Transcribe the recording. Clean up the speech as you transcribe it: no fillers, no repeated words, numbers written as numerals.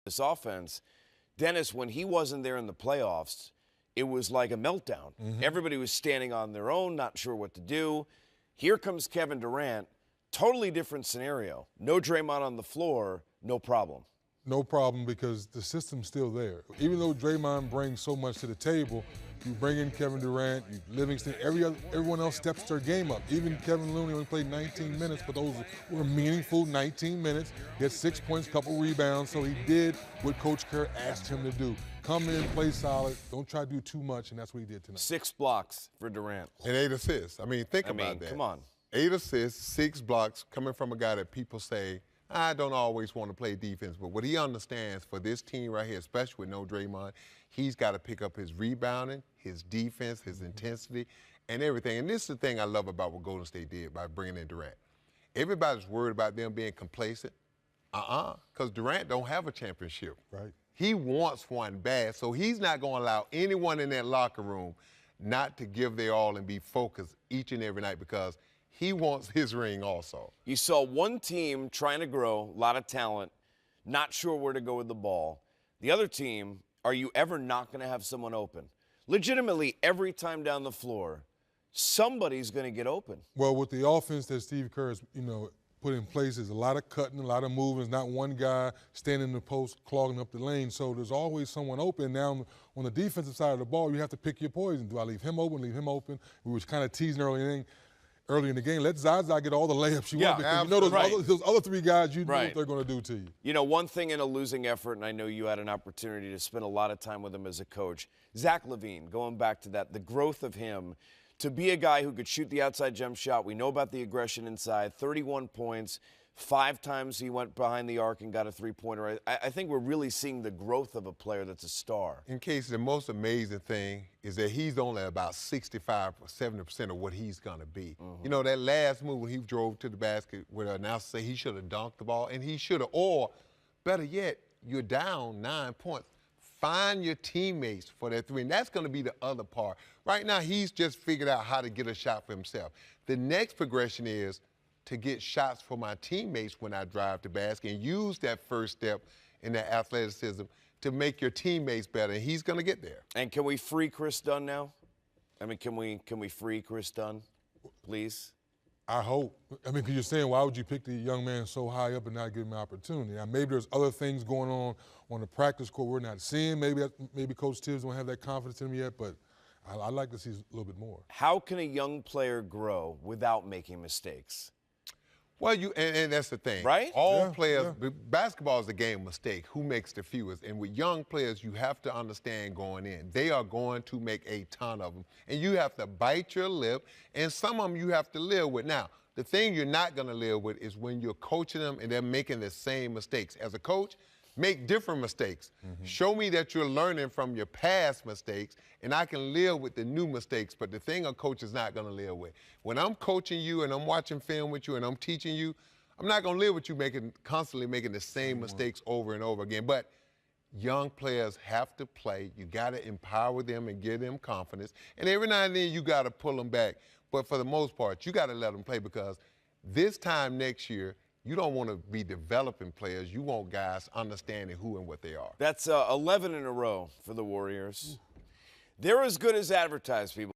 this offense. Dennis, when he wasn't there in the playoffs, it was like a meltdown. Everybody was standing on their own, not sure what to do. Here comes Kevin Durant, totally different scenario. No Draymond on the floor, no problem. No problem, because the system's still there. Even though Draymond brings so much to the table, you bring in Kevin Durant, Livingston, everyone else steps their game up. Even Kevin Looney only played 19 minutes, but those were meaningful 19 minutes. He had 6 points, couple rebounds, so he did what Coach Kerr asked him to do. Come in, play solid, don't try to do too much, and that's what he did tonight. 6 blocks for Durant. And 8 assists. I mean, think about that. Come on. 8 assists, 6 blocks, coming from a guy that people say, I don't always want to play defense, but what he understands for this team right here, especially with no Draymond, he's got to pick up his rebounding, his defense, his intensity, and everything. And this is the thing I love about what Golden State did by bringing in Durant. Everybody's worried about them being complacent. Because Durant don't have a championship. Right. He wants one bad, so he's not going to allow anyone in that locker room not to give their all and be focused each and every night, because he wants his ring also. You saw one team trying to grow, a lot of talent, not sure where to go with the ball. The other team, are you ever not going to have someone open? Legitimately, every time down the floor, somebody's going to get open. Well, with the offense that Steve Kerr has, put in place, there's a lot of cutting, a lot of moving. It's not one guy standing in the post clogging up the lane. So there's always someone open. Now, on the defensive side of the ball, you have to pick your poison. Do I leave him open, leave him open? We was kind of teasing early in the game. Let Zaza get all the layups you want, because you know those other 3 guys, you know what they're going to do to you. You know, one thing in a losing effort, and I know you had an opportunity to spend a lot of time with him as a coach, Zach LaVine, going back to that, the growth of him, to be a guy who could shoot the outside jump shot. We know about the aggression inside, 31 points, 5 times he went behind the arc and got a 3-pointer. I think we're really seeing the growth of a player that's a star. In case the most amazing thing is that he's only about 65 or 70% of what he's going to be. You know, that last move when he drove to the basket where the announcer said he should have dunked the ball, and he should have, or better yet, you're down 9 points. Find your teammates for that 3, and that's going to be the other part. Right now, he's just figured out how to get a shot for himself. The next progression is to get shots for my teammates when I drive to basket, and use that first step in that athleticism to make your teammates better, and he's going to get there. And can we free Chris Dunn now? I mean, can we free Chris Dunn, please? I hope. I mean, because you're saying, why would you pick the young man so high up and not give him an opportunity? Now, maybe there's other things going on the practice court we're not seeing. Maybe Coach Tibbs don't have that confidence in him yet, but I'd like to see a little bit more. How can a young player grow without making mistakes? Well, and that's the thing. Right? All players, basketball is a game of mistake. Who makes the fewest? And with young players, you have to understand going in, they are going to make a ton of them. And you have to bite your lip, and some of them you have to live with. Now, the thing you're not going to live with is when you're coaching them and they're making the same mistakes. As a coach, make different mistakes. Show me that you're learning from your past mistakes, and I can live with the new mistakes. But the thing a coach is not going to live with. When I'm coaching you and I'm watching film with you and I'm teaching you, I'm not going to live with you constantly making the same mistakes over and over again. But young players have to play. You got to empower them and give them confidence. And every now and then you got to pull them back. But for the most part, you got to let them play, because this time next year, you don't want to be developing players. You want guys understanding who and what they are. That's 11 in a row for the Warriors. They're as good as advertised, people.